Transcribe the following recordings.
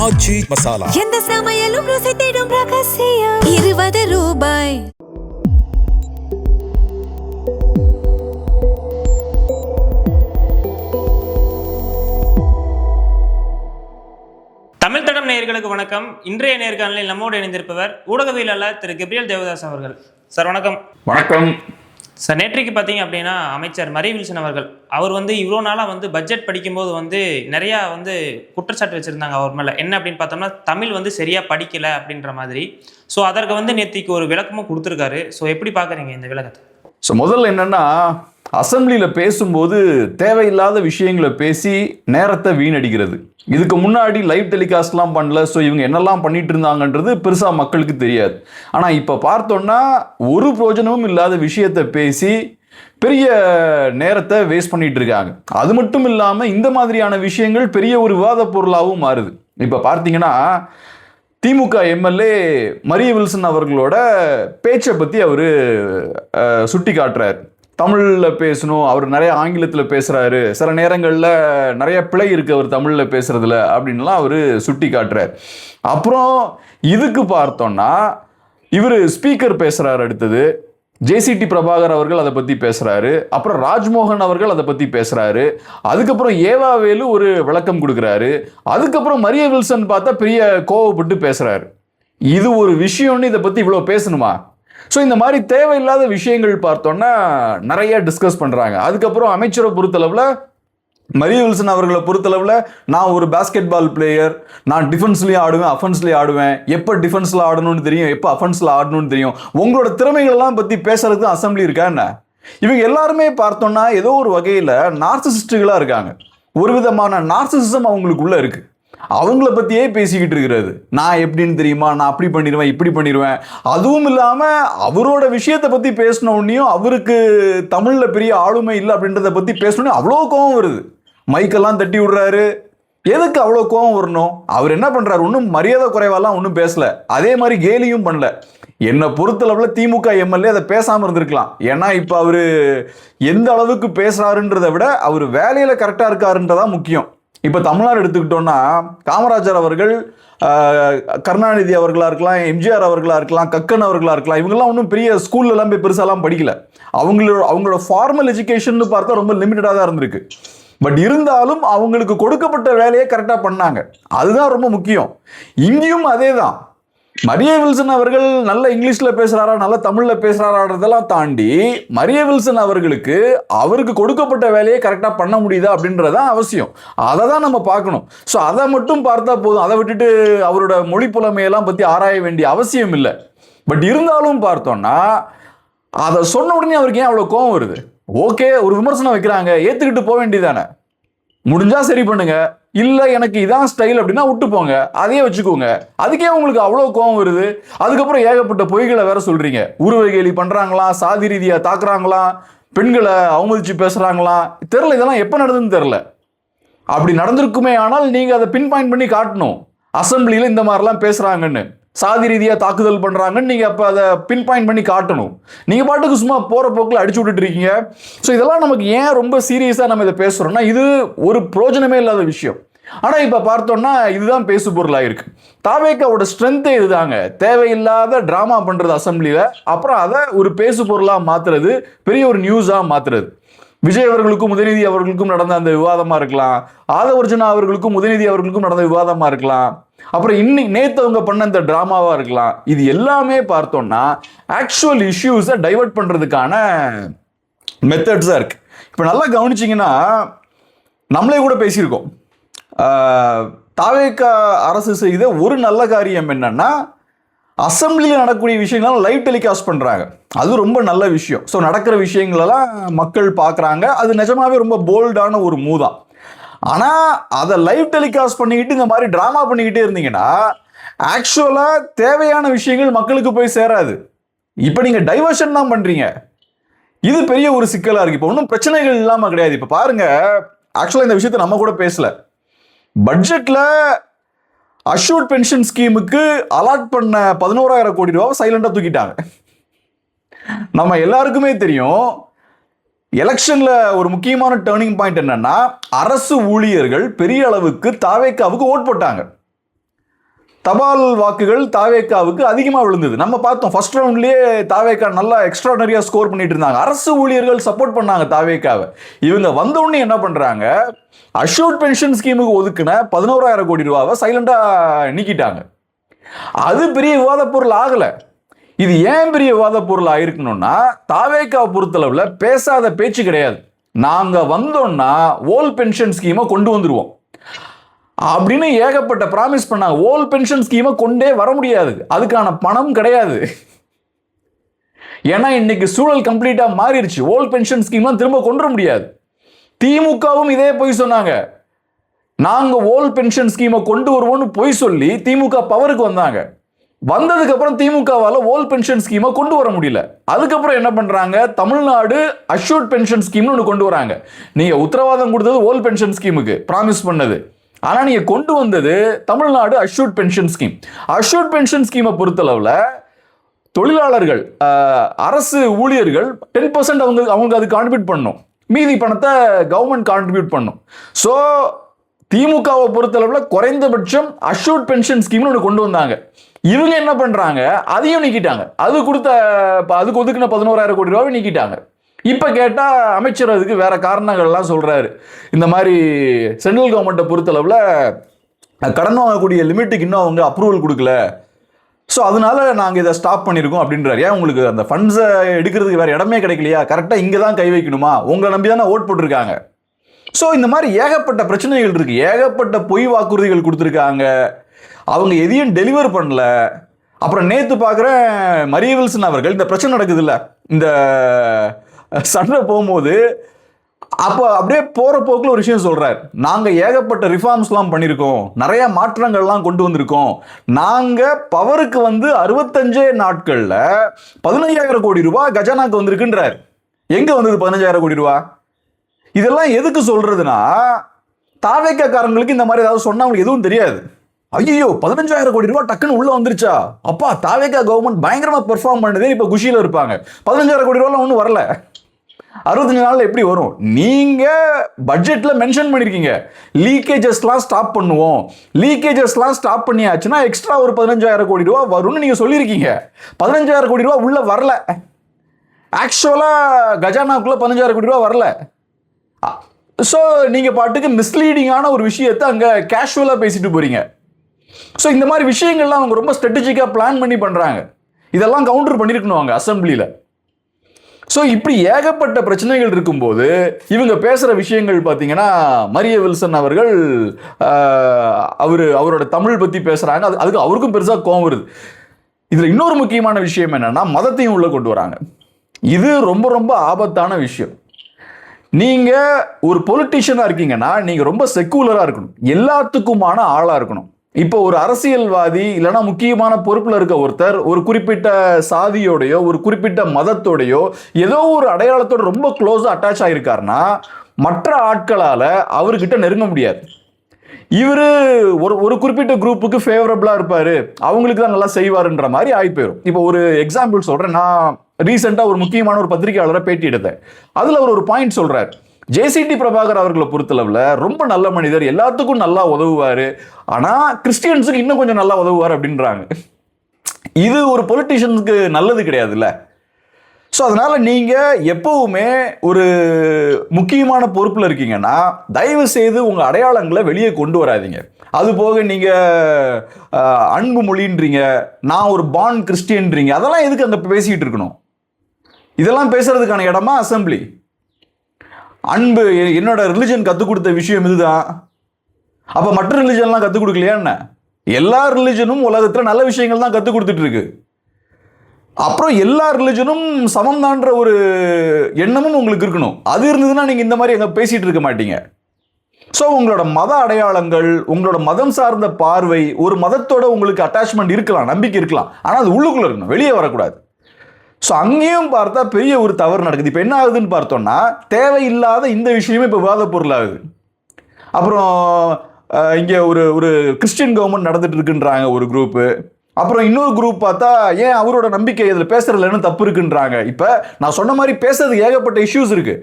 ஆச்சி மசாலா. எந்த சமையலும் ருசி தேடும் ரகசியம். 20 ரூபாய். தமிழ் தடம் நேயர்களுக்கு வணக்கம். இன்றைய நேர்காணலில் நம்மோடு இணைந்திருப்பவர் ஊடகவியலாளர் திரு கெப்ரியல் தேவதாஸ் அவர்கள். சார் வணக்கம். வணக்கம் சார். நேற்றைக்கு பார்த்தீங்க அப்படின்னா அமைச்சர் மரிய வில்சன் அவர்கள் இவ்வளோ நாளாக பட்ஜெட் படிக்கும்போது நிறையா குற்றச்சாட்டு வச்சுருந்தாங்க அவர் மேலே. என்ன அப்படின்னு பார்த்தோம்னா தமிழ் சரியாக படிக்கலை அப்படின்ற மாதிரி. ஸோ அதற்கு நேற்றுக்கு ஒரு விளக்கமும் கொடுத்துருக்காரு. ஸோ எப்படி பார்க்குறீங்க இந்த விளக்கத்தை? ஸோ முதல்ல என்னென்னா, அசம்பிளியில் பேசும்போது தேவையில்லாத விஷயங்களை பேசி நேரத்தை வீணடிக்கிறது. இதுக்கு முன்னாடி லைவ் டெலிகாஸ்ட்லாம் பண்ணல. ஸோ இவங்க என்னெல்லாம் பண்ணிட்டு இருந்தாங்கன்றது பெருசாக மக்களுக்கு தெரியாது. ஆனால் இப்போ பார்த்தோன்னா ஒரு பிரயோஜனமும் இல்லாத விஷயத்தை பேசி பெரிய நேரத்தை வேஸ்ட் பண்ணிட்டு இருக்காங்க. அது மட்டும் இல்லாமல் இந்த மாதிரியான விஷயங்கள் பெரிய ஒரு விவாத பொருளாகவும் மாறுது. இப்போ பார்த்தீங்கன்னா திமுக எம்எல்ஏ மரிய வில்சன் அவர்களோட பேச்சை பற்றி அவர் சுட்டி காட்டுறாரு. தமிழில் பேசணும், அவர் நிறைய ஆங்கிலத்தில் பேசுகிறாரு, சில நேரங்களில் நிறைய பிழை இருக்குது அவர் தமிழில் பேசுகிறதுல அப்படின்லாம் அவர் சுட்டி காட்டுறார். அப்புறம் இதுக்கு பார்த்தோன்னா இவர் ஸ்பீக்கர் பேசுகிறார், அடுத்தது ஜேசிடி பிரபாகர் அவர்கள் அதை பற்றி பேசுகிறாரு, அப்புறம் ராஜ்மோகன் அவர்கள் அதை பற்றி பேசுகிறாரு, அதுக்கப்புறம் ஏவாவேலு ஒரு விளக்கம் கொடுக்குறாரு, அதுக்கப்புறம் மரிய வில்சன் பார்த்தா பெரிய கோவப்பட்டு பேசுகிறாரு. இது ஒரு விஷயம்னு இதை பற்றி இவ்வளோ பேசணுமா? ஸோ இந்த மாதிரி தேவையில்லாத விஷயங்கள் பார்த்தோன்னா நிறைய டிஸ்கஸ் பண்ணுறாங்க. அதுக்கப்புறம் அமைச்சரை பொறுத்தளவில், மரிய வில்சன் அவர்களை பொறுத்தளவில், நான் ஒரு பாஸ்கெட் பால் பிளேயர், நான் டிஃபென்ஸ்லேயும் ஆடுவேன், அஃபென்ஸ்லேயும் ஆடுவேன், எப்போ டிஃபென்ஸில் ஆடணும்னு தெரியும், எப்போ அஃபென்ஸில் ஆடணும்னு தெரியும். உங்களோட திறமைகளெல்லாம் பற்றி பேசுறதுக்கு தான் அசம்பிளி இருக்கா என்ன? இவங்க எல்லாருமே பார்த்தோன்னா ஏதோ ஒரு வகையில் நார்சிசிஸ்டுகளாக இருக்காங்க. ஒரு விதமான நார்சிசிசம் அவங்களுக்குள்ள இருக்குது. அவங்கள பற்றியே பேசிக்கிட்டு இருக்கிறது. நான் எப்படின்னு தெரியுமா, நான் அப்படி பண்ணிடுவேன், இப்படி பண்ணிடுவேன். அதுவும் இல்லாமல் அவரோட விஷயத்தை பற்றி பேசினோடனையும் அவருக்கு தமிழில் பெரிய ஆளுமை இல்லை அப்படின்றத பற்றி பேசணுன்னே அவ்வளோ கோவம் வருது. மைக்கெல்லாம் தட்டி விடுறாரு. எதுக்கு அவ்வளோ கோவம் வரணும்? அவர் என்ன பண்ணுறாரு? ஒன்றும் மரியாதை குறைவாலாம் ஒன்றும் பேசலை, அதே மாதிரி கேலியும் பண்ணல. என்னை பொறுத்தளவில் திமுக எம்எல்ஏ அதை பேசாமல் இருந்திருக்கலாம். ஏன்னா இப்போ அவர் எந்த அளவுக்கு பேசுகிறாருன்றதை விட அவர் வேலையில் கரெக்டாக இருக்காருன்றதான் முக்கியம். இப்போ தமிழ்நாடு எடுத்துக்கிட்டோன்னா காமராஜர் அவர்கள், கருணாநிதி அவர்களாக இருக்கலாம், எம்ஜிஆர் அவர்களாக இருக்கலாம், கக்கன் அவர்களாக இருக்கலாம், இவங்கெல்லாம் ஒன்றும் பெரிய ஸ்கூல்லலாம் போய் பெருசாலாம் படிக்கல. அவங்களோட ஃபார்மல் எஜுகேஷன் பார்த்தா ரொம்ப லிமிட்டடாக தான் இருந்திருக்கு. பட் இருந்தாலும் அவங்களுக்கு கொடுக்கப்பட்ட வேலையை கரெக்டாக பண்ணாங்க. அதுதான் ரொம்ப முக்கியம். இங்கேயும் அதே தான். மரிய வில்சன் அவர்கள் நல்ல இங்கிலீஷில் பேசுகிறாரா, நல்ல தமிழில் பேசுகிறாரான்றதெல்லாம் தாண்டி மரிய வில்சன் அவருக்கு கொடுக்கப்பட்ட வேலையை கரெக்டாக பண்ண முடியுதா அப்படின்றதான் அவசியம். அதை தான் நம்ம பார்க்கணும். ஸோ அதை மட்டும் பார்த்தா போதும். அதை விட்டுட்டு அவரோட மொழி புலமையெல்லாம் பற்றி ஆராய வேண்டிய அவசியம் இல்லை. பட் இருந்தாலும் பார்த்தோன்னா அதை சொன்ன உடனே அவருக்கு ஏன் அவ்வளோ கோவம் வருது? ஓகே, ஒரு விமர்சனம் வைக்கிறாங்க, ஏற்றுக்கிட்டு போக வேண்டியதானே. முடிஞ்சா சரி பண்ணுங்க, இல்லை எனக்கு இதான் ஸ்டைல் அப்படின்னா விட்டு போங்க, அதையே வச்சுக்கோங்க. அதுக்கே உங்களுக்கு அவ்வளோ கோவம் வருது. அதுக்கப்புறம் ஏகப்பட்ட பொய்களை வேற சொல்றீங்க. உருவகேலி பண்றாங்களாம், சாதி ரீதியா தாக்குறாங்களாம், பெண்களை அவமதிச்சு பேசுறாங்களாம். தெரில, இதெல்லாம் எப்போ நடந்ததுன்னு தெரில. அப்படி நடந்திருக்குமே ஆனால் நீங்க அதை பின் பாயிண்ட் பண்ணி காட்டணும். அசம்பிளியில் இந்த மாதிரிலாம் பேசுறாங்கன்னு, சாதி ரீதியாக தாக்குதல் பண்ணுறாங்கன்னு நீங்கள் அப்போ அதை பின் பாயிண்ட் பண்ணி காட்டணும். நீங்கள் பாட்டுக்கு சும்மா போகிற போக்கில் அடிச்சு விட்டுட்டு இருக்கீங்க. ஸோ இதெல்லாம் நமக்கு ஏன் ரொம்ப சீரியஸாக நம்ம இதை பேசுகிறோம்னா, இது ஒரு பிரயோஜனமே இல்லாத விஷயம். ஆனால் இப்போ பார்த்தோம்னா இதுதான் பேசு பொருளாக இருக்கு. தாவேக்காவோட ஸ்ட்ரென்த்தே இதுதாங்க. தேவையில்லாத ட்ராமா பண்ணுறது அசம்பிளியில், அப்புறம் அதை ஒரு பேசு பொருளாக மாற்றுறது, பெரிய ஒரு நியூஸாக மாற்றுறது. விஜய் அவர்களுக்கும் உதயநிதி அவர்களுக்கும் நடந்த அந்த விவாதமாக இருக்கலாம், ஆதவர்ஜுனா அவர்களுக்கும் உதயநிதி அவர்களுக்கும் நடந்த விவாதமாக இருக்கலாம், அப்புறம் நேற்று அவங்க பண்ண இந்த டிராமாவாக இருக்கலாம். இது எல்லாமே பார்த்தோம்னா ஆக்சுவல் இஷ்யூஸை டைவர்ட் பண்ணுறதுக்கான மெத்தட்ஸாக இருக்கு. இப்போ நல்லா கவனிச்சிங்கன்னா, நம்மளே கூட பேசியிருக்கோம், தாவேக்கா அரசு செய்த ஒரு நல்ல காரியம் என்னன்னா, அசம்பிளியில் நடக்கக்கூடிய விஷயங்கள்லாம் லைவ் டெலிகாஸ்ட் பண்ணுறாங்க. அது ரொம்ப நல்ல விஷயம். ஸோ நடக்கிற விஷயங்களெல்லாம் மக்கள் பார்க்குறாங்க. அது நிஜமாவே ரொம்ப போல்டான ஒரு மூதான். ஆனால் அதை லைவ் டெலிகாஸ்ட் பண்ணிக்கிட்டு இந்த மாதிரி ட்ராமா பண்ணிக்கிட்டே இருந்தீங்கன்னா ஆக்சுவலாக தேவையான விஷயங்கள் மக்களுக்கு போய் சேராது. இப்போ நீங்கள் டைவர்ஷன் தான் பண்ணுறீங்க. இது பெரிய ஒரு சிக்கலாக இருக்குது. இப்போ ஒன்றும் பிரச்சனைகள் இல்லாமல் கிடையாது. இப்போ பாருங்கள், ஆக்சுவலாக இந்த விஷயத்தை நம்ம கூட பேசல. பட்ஜெட்டில் அஷ்யூர்ட் பென்ஷன் ஸ்கீமுக்கு அலாட் பண்ண 11,000 கோடி ரூபாவை சைலண்டாக தூக்கிட்டாங்க. நம்ம எல்லாருக்குமே தெரியும், எலெக்ஷன்ல ஒரு முக்கியமான டர்னிங் பாயிண்ட் என்னன்னா, அரசு ஊழியர்கள் பெரிய அளவுக்கு தாவேக்காவுக்கு ஓட் போட்டாங்க. தபால் வாக்குகள் தாவேக்காவுக்கு அதிகமாக விழுந்தது. நம்ம பார்த்தோம் ஃபர்ஸ்ட் ரவுண்ட்லேயே தாவேக்கா நல்லா எக்ஸ்ட்ராடனரியாக ஸ்கோர் பண்ணிட்டு இருந்தாங்க. அரசு ஊழியர்கள் சப்போர்ட் பண்ணாங்க தாவேக்காவை. இவங்க வந்தவுடனே என்ன பண்ணுறாங்க, அஷ்யூர்ட் பென்ஷன் ஸ்கீமுக்கு ஒதுக்குன 11,000 கோடி ரூபாவை சைலண்டாக நீக்கிட்டாங்க. அது பெரிய விவாத பொருள் ஆகலை. இது ஏன் பெரிய விவாத பொருள் ஆயிருக்கணும்னா, தாவேக்காவை பொறுத்தளவில் பேசாத பேச்சு கிடையாது. நாங்கள் வந்தோம்னா ஓல்ட் பென்ஷன் ஸ்கீமை கொண்டு வந்துருவோம் அப்படின்னு ஏகப்பட்ட ப்ராமிஸ் பண்ணாங்க. ஓல்ட் பென்ஷன் ஸ்கீமை கொண்டே வர முடியாது, அதுக்கான பணம் கிடையாது. ஏன்னா இன்னைக்கு சூழல் கம்ப்ளீட்டா மாறிடுச்சு. ஓல்ட் பென்ஷன் ஸ்கீம்லாம் திரும்ப கொண்டு வர முடியாது. திமுகவும் இதே பொய் சொன்னாங்க. நாங்க ஓல்ட் பென்ஷன் ஸ்கீமை கொண்டு வருவோம்னு பொய் சொல்லி திமுக பவருக்கு வந்தாங்க. வந்ததுக்கு அப்புறம் திமுகவால ஓல்ட் பென்ஷன் ஸ்கீமை கொண்டு வர முடியல. அதுக்கப்புறம் என்ன பண்றாங்க, தமிழ்நாடு அஷ்யூர்ட் பென்ஷன் ஸ்கீம்னு ஒன்று கொண்டு வராங்க. நீங்க உத்தரவாதம் கொடுத்தது ஓல்ட் பென்ஷன் ஸ்கீமுக்கு ப்ராமிஸ் பண்ணது, ஆனா நீங்க கொண்டு வந்தது Tamil Nadu assured pension scheme. Assured pension ஸ்கீமை பொறுத்தளவுல தொழிலாளர்கள், அரசு ஊழியர்கள் 10% அவங்க அது கான்ட்ரிபியூட் பண்ணும், மீதி பணத்தை கவர்மெண்ட் கான்ட்ரிபியூட் பண்ணும். ஸோ திமுகவை பொறுத்தளவுல குறைந்தபட்சம் அஷ்யூர்ட் பென்ஷன் ஸ்கீம்னு ஒன்று கொண்டு வந்தாங்க. இவங்க என்ன பண்றாங்க, அதையும் நீக்கிட்டாங்க. அதுக்கு ஒதுக்குன 11,000 கோடி ரூபாவை நீக்கிட்டாங்க. இப்ப கேட்டா அமைச்சர் அதுக்கு வேற காரணங்கள்லாம் சொல்றாரு. இந்த மாதிரி சென்ட்ரல் கவர்மெண்ட்டை பொறுத்தளவுல கடன் வாங்கக்கூடிய லிமிட்டுக்கு இன்னும் அவங்க அப்ரூவல் கொடுக்கல, ஸோ அதனால நாங்கள் இதை ஸ்டாப் பண்ணியிருக்கோம் அப்படின்றாரு. ஏன் உங்களுக்கு அந்த ஃபண்ட்ஸை எடுக்கிறதுக்கு வேற இடமே கிடைக்கலையா, கரெக்டாக இங்கே தான் கை வைக்கணுமா, உங்களை நம்பி தானே ஓட் போட்டிருக்காங்க. ஸோ இந்த மாதிரி ஏகப்பட்ட பிரச்சனைகள் இருக்கு, ஏகப்பட்ட பொய் வாக்குறுதிகள் கொடுத்துருக்காங்க, அவங்க எதையும் டெலிவர் பண்ணல. அப்புறம் நேற்று பார்க்குறேன் மரிய வில்சன் அவர்கள், இந்த பிரச்சனை நடக்குது இல்லை, இந்த சண்டை போகும்போது அப்போ அப்படியே போகிற போக்கில் ஒரு விஷயம் சொல்கிறார். நாங்கள் ஏகப்பட்ட ரிஃபார்ம்ஸ்லாம் பண்ணியிருக்கோம், நிறைய மாற்றங்கள்லாம் கொண்டு வந்திருக்கோம், நாங்கள் பவருக்கு வந்து 65 நாட்களில் 15,000 கோடி ரூபாய் கஜானாக்கு வந்திருக்குன்றார். எங்கே வந்தது 15,000 கோடி ரூபா? இதெல்லாம் எதுக்கு சொல்றதுன்னா, தாவேக்காரங்களுக்கு இந்த மாதிரி ஏதாவது சொன்னா அவங்களுக்கு எதுவும் தெரியாது. ஐயோ 15,000 கோடி ரூபாய் டக்குன்னு உள்ள வந்துருச்சா, அப்பா தாவேக்கா கவர்மெண்ட் பயங்கரமா பெர்ஃபார்ம் பண்ணுது, இப்ப குஷியில இருப்பாங்க. 15,000 கோடி ரூபாய் ஒன்றும் வரல, 65 நாள்ல எப்படி வரும்? நீங்க பட்ஜெட்ல மென்ஷன் பண்ணிருக்கீங்க லீக்கேஜஸ்லாம் ஸ்டாப் பண்ணுவோம், லீக்கேஜஸ்லாம் ஸ்டாப் பண்ணியாச்சுன்னா எக்ஸ்ட்ரா ஒரு 15,000 கோடி ரூபாய் வரும்னு நீங்க சொல்லியிருக்கீங்க. 15,000 கோடி ரூபாய் உள்ள வரல, ஆக்சுவலா கஜானாக்குள்ள 15,000 கோடி ரூபாய் வரல. ஸோ நீங்க பாட்டுக்கு மிஸ்லீடிங்கான ஒரு விஷயத்தை அங்க கேஷுவலா பேசிட்டு போறீங்க. ஸோ இந்த மாதிரி விஷயங்கள்லாம் அவங்க ரொம்ப ஸ்ட்ராட்டஜிக்கா பிளான் பண்ணி பண்றாங்க. இதெல்லாம் கவுண்டர் பண்ணிருக்கணும் அவங்க அசம்பிளியில. ஸோ இப்படி ஏகப்பட்ட பிரச்சனைகள் இருக்கும்போது இவங்க பேசுற விஷயங்கள் பார்த்தீங்கன்னா, மரிய வில்சன் அவர்கள் அவரோட தமிழ் பத்தி பேசுறாங்க, அதுக்கு அவருக்கும் பெருசா கோவம் வருது. இதுல இன்னொரு முக்கியமான விஷயம் என்னன்னா, மதத்தையும் உள்ள கொண்டு வராங்க. இது ரொம்ப ரொம்ப ஆபத்தான விஷயம். நீங்க ஒரு பொலிட்டிஷியனா இருக்கீங்கன்னா நீங்க ரொம்ப செக்குலரா இருக்கணும், எல்லாத்துக்குமான ஆளா இருக்கணும். இப்போ ஒரு அரசியல்வாதி இல்லைன்னா முக்கியமான பொறுப்புல இருக்க ஒருத்தர் ஒரு குறிப்பிட்ட சாதியோடையோ ஒரு குறிப்பிட்ட மதத்தோடையோ ஏதோ ஒரு அடையாளத்தோட ரொம்ப க்ளோஸா அட்டாச் ஆயிருக்காருன்னா மற்ற ஆட்களால அவர்கிட்ட நெருங்க முடியாது. இவரு ஒரு குறிப்பிட்ட குரூப்புக்கு ஃபேவரபிளா இருப்பாரு, அவங்களுக்கு தான் நல்லா செய்வாருன்ற மாதிரி ஆகி போயிடும். இப்போ ஒரு எக்ஸாம்பிள் சொல்றேன். நான் ரீசெண்டா ஒரு முக்கியமான ஒரு பத்திரிகையாளரை பேட்டி எடுத்தேன். அதுல அவர் ஒரு பாயிண்ட் சொல்றாரு, ஜேசிடி பிரபாகர் அவர்களை பொறுத்தளவுல ரொம்ப நல்ல மனிதர், எல்லாத்துக்கும் நல்லா உதவுவாரு, ஆனா கிறிஸ்டியன்ஸுக்கு இன்னும் கொஞ்சம் நல்லா உதவுவார் அப்படின்றாங்க. இது ஒரு பொலிட்டிஷியனுக்கு நல்லது கிடையாதுல்ல. ஸோ அதனால நீங்க எப்பவுமே ஒரு முக்கியமான பொறுப்புல இருக்கீங்கன்னா தயவு செய்து உங்க அடையாளங்களை வெளியே கொண்டு வராதீங்க. அது போக நீங்க அன்பு மொழின்றீங்க, நான் ஒரு பான் கிறிஸ்டியன்றீங்க, அதெல்லாம் எதுக்கு அங்க பேசிட்டு இருக்கணும்? இதெல்லாம் பேசுறதுக்கான இடமா அசம்பிளி? அன்பு என்னோட ரிலிஜன் கற்றுக் கொடுத்த விஷயம் இதுதான், அப்ப மற்ற ரிலிஜன்லாம் கற்றுக் கொடுக்கலையா என்ன? எல்லா ரிலிஜனும் உலகத்துல நல்ல விஷயங்கள் தான் கற்றுக் கொடுத்துட்டு இருக்கு. அப்புறம் எல்லா ரிலிஜனும் சமம்தான்ற ஒரு எண்ணமும் உங்களுக்கு இருக்கணும். அது இருந்ததுன்னா நீங்க இந்த மாதிரி அங்க பேசிட்டு இருக்க மாட்டீங்க. ஸோ உங்களோட மத அடையாளங்கள், உங்களோட மதம் சார்ந்த பார்வை, ஒரு மதத்தோட உங்களுக்கு அட்டாச்மெண்ட் இருக்கலாம், நம்பிக்கை இருக்கலாம், ஆனால் அது உள்ளுக்குள்ள இருக்கணும், வெளியே வரக்கூடாது. ஸோ அங்கேயும் பார்த்தா பெரிய ஒரு தவறு நடக்குது. இப்போ என்ன ஆகுதுன்னு பார்த்தோம்னா, தேவையில்லாத இந்த விஷயமே இப்போ விவாத பொருள் ஆகுது. அப்புறம் இங்கே ஒரு கிறிஸ்டியன் கவர்மெண்ட் நடந்துட்டு இருக்குன்றாங்க ஒரு குரூப்பு, அப்புறம் இன்னொரு குரூப் பார்த்தா ஏன் அவரோட நம்பிக்கை இதில் பேசுறதுல தப்பு இருக்குன்றாங்க. இப்போ நான் சொன்ன மாதிரி பேசுறதுக்கு ஏகப்பட்ட இஷ்யூஸ் இருக்கு.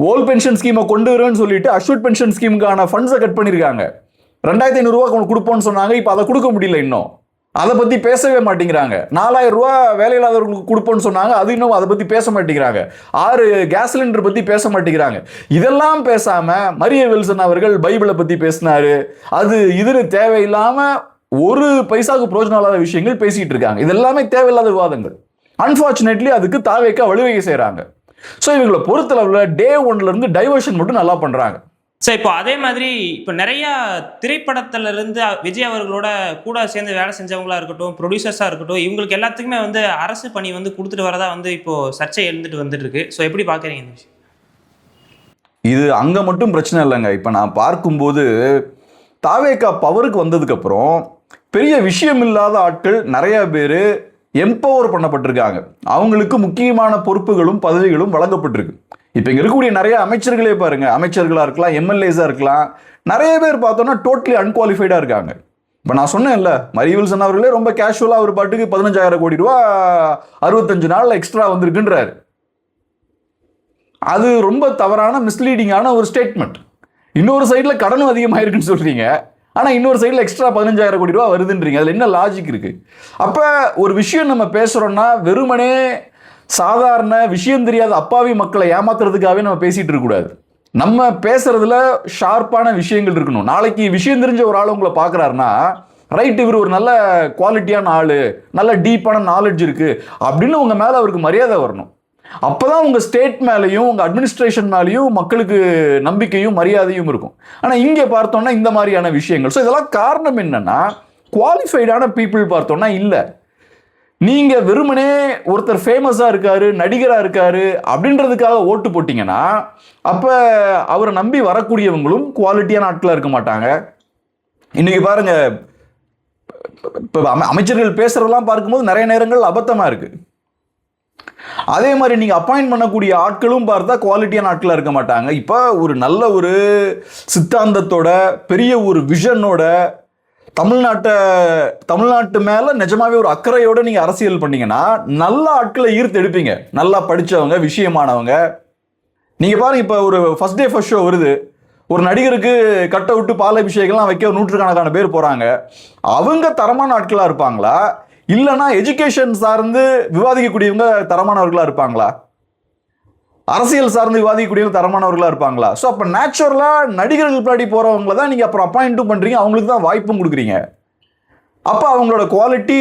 ஓல்ட் பென்ஷன் ஸ்கீமை கொண்டு வருவேன்னு சொல்லிட்டு அஷ்யூர்ட் பென்ஷன் ஸ்கீமுக்கான ஃபண்ட்ஸை கட் பண்ணியிருக்காங்க. 2500 ரூபா கொடுப்போம்னு சொன்னாங்க, இப்போ அதை கொடுக்க முடியல, இன்னும் அதை பற்றி பேசவே மாட்டேங்கிறாங்க. 4000 ரூபா வேலையில்லாதவர்களுக்கு கொடுப்போம்னு சொன்னாங்க, அது இன்னும் அதை பற்றி பேச மாட்டேங்கிறாங்க. 6 கேஸ் சிலிண்டர் பற்றி பேச மாட்டேங்கிறாங்க. இதெல்லாம் பேசாமல் மரிய வில்சன் அவர்கள் பைபிளை பற்றி பேசினாரு, அது இது தேவையில்லாமல் ஒரு பைசாவுக்கு பிரயோஜனம் இல்லாத விஷயங்கள் பேசிகிட்டு இருக்காங்க. இது எல்லாமே தேவையில்லாத விவாதங்கள். அன்ஃபார்ச்சுனேட்லி அதுக்கு தாவேக்கா வழிவகை செய்கிறாங்க. ஸோ இவங்களை பொறுத்தளவில் டே 1லேருந்து டைவர்ஷன் மட்டும் நல்லா பண்ணுறாங்க. சார் இப்போ அதே மாதிரி இப்போ நிறையா திரைப்படத்துல இருந்து விஜய் அவர்களோட கூட சேர்ந்து வேலை செஞ்சவங்களா இருக்கட்டும், ப்ரொடியூசர்ஸாக இருக்கட்டும், இவங்களுக்கு எல்லாத்துக்குமே வந்து அரசு பணி வந்து கொடுத்துட்டு வரதா வந்து இப்போ சர்ச்சை எழுந்துட்டு வந்துட்டு இருக்கு. ஸோ எப்படி பார்க்குறீங்க இந்த விஷயம்? இது அங்கே மட்டும் பிரச்சனை இல்லைங்க. இப்போ நான் பார்க்கும்போது தாவேக்கா பவருக்கு வந்ததுக்கப்புறம் பெரிய விஷயம் இல்லாத ஆட்கள் நிறைய பேர் எம்பவர் பண்ணப்பட்டிருக்காங்க. அவங்களுக்கு முக்கியமான பொறுப்புகளும் பதவிகளும் வழங்கப்பட்டிருக்கு. இப்போ இங்கே இருக்கக்கூடிய நிறைய அமைச்சர்களே பாருங்க, அமைச்சர்களாக இருக்கலாம், எம்எல்ஏஸாக இருக்கலாம், நிறைய பேர் பார்த்தோன்னா டோட்டலி அன்குவாலிஃபைடாக இருக்காங்க. இப்போ நான் சொன்னேன்ல, மரிய வில்சன் அவர்களே ரொம்ப கேஷுவலாக ஒரு பாட்டுக்கு 15,000 கோடி ரூபா 65 நாளில் எக்ஸ்ட்ரா வந்திருக்குன்றாரு. அது ரொம்ப தவறான மிஸ்லீடிங்கான ஒரு ஸ்டேட்மெண்ட். இன்னொரு சைடில் கடனும் அதிகமாயிருக்குன்னு சொல்கிறீங்க, ஆனால் இன்னொரு சைடில் எக்ஸ்ட்ரா 15,000 கோடி ரூபா வருதுன்றீங்க. அதில் என்ன லாஜிக் இருக்குது? அப்போ ஒரு விஷயம் நம்ம பேசுகிறோன்னா வெறுமனே சாதாரண விஷயம் தெரியாத அப்பாவி மக்களை ஏமாத்துறதுக்காகவே நம்ம பேசிகிட்டு இருக்கக்கூடாது. நம்ம பேசுறதுல ஷார்ப்பான விஷயங்கள் இருக்கணும். நாளைக்கு விஷயம் தெரிஞ்ச ஒரு ஆள் உங்களை பார்க்குறாருன்னா, ரைட், இவர் ஒரு நல்ல குவாலிட்டியான ஆள், நல்ல டீப்பான நாலேஜ் இருக்குது அப்படின்னு உங்கள் மேலே அவருக்கு மரியாதை வரணும். அப்போ தான் உங்கள் ஸ்டேட் மேலேயும் உங்கள் அட்மினிஸ்ட்ரேஷன் மேலேயும் மக்களுக்கு நம்பிக்கையும் மரியாதையும் இருக்கும். ஆனால் இங்கே பார்த்தோன்னா இந்த மாதிரியான விஷயங்கள். ஸோ இதெல்லாம் காரணம் என்னென்னா, குவாலிஃபைடான பீப்புள் பார்த்தோன்னா இல்லை. நீங்கள் வெறுமனே ஒருத்தர் ஃபேமஸாக இருக்காரு, நடிகராக இருக்காரு அப்படின்றதுக்காக ஓட்டு போட்டிங்கன்னா அப்போ அவரை நம்பி வரக்கூடியவங்களும் குவாலிட்டியான ஆட்களாக இருக்க மாட்டாங்க. இன்றைக்கி பாருங்கள், இப்போ அமைச்சர்கள் பேசுகிறதெல்லாம் பார்க்கும்போது நிறைய நேரங்கள் அபத்தமாக இருக்குது. அதே மாதிரி நீங்கள் அப்பாயிண்ட் பண்ணக்கூடிய ஆட்களும் பார்த்தா குவாலிட்டியான ஆட்களாக இருக்க மாட்டாங்க. இப்போ ஒரு நல்ல ஒரு சித்தாந்தத்தோட பெரிய ஒரு விஷனோட தமிழ்நாட்டு மேலே நிஜமாவே ஒரு அக்கறையோடு நீங்கள் அரசியல் பண்ணீங்கன்னா நல்ல ஆட்களை ஈர்த்து எடுப்பீங்க. நல்லா படித்தவங்க, விஷயமானவங்க. நீங்கள் பாருங்கள், இப்போ ஒரு ஃபர்ஸ்ட் டே ஃபர்ஸ்ட் ஷோ வருது, ஒரு நடிகருக்கு கட்ட விட்டு பாலாபிஷேகம்லாம் வைக்க நூற்றுக்கணக்கான பேர் போகிறாங்க. அவங்க தரமான ஆட்களாக இருப்பாங்களா, இல்லைனா எஜுகேஷன் சார்ந்து விவாதிக்கக்கூடியவங்க தரமானவர்களாக இருப்பாங்களா, அரசியல் சார்ந்து விவாதிக்கக்கூடியவங்க தரமானவர்களாக இருப்பாங்களா? ஸோ அப்போ நேச்சுரலாக நடிகர்கள் பின்னாடி போகிறவங்கள தான் நீங்கள் அப்புறம் அப்பாயிண்ட்டும் பண்ணுறீங்க, அவங்களுக்கு தான் வாய்ப்பும் கொடுக்குறீங்க. அப்போ அவங்களோட குவாலிட்டி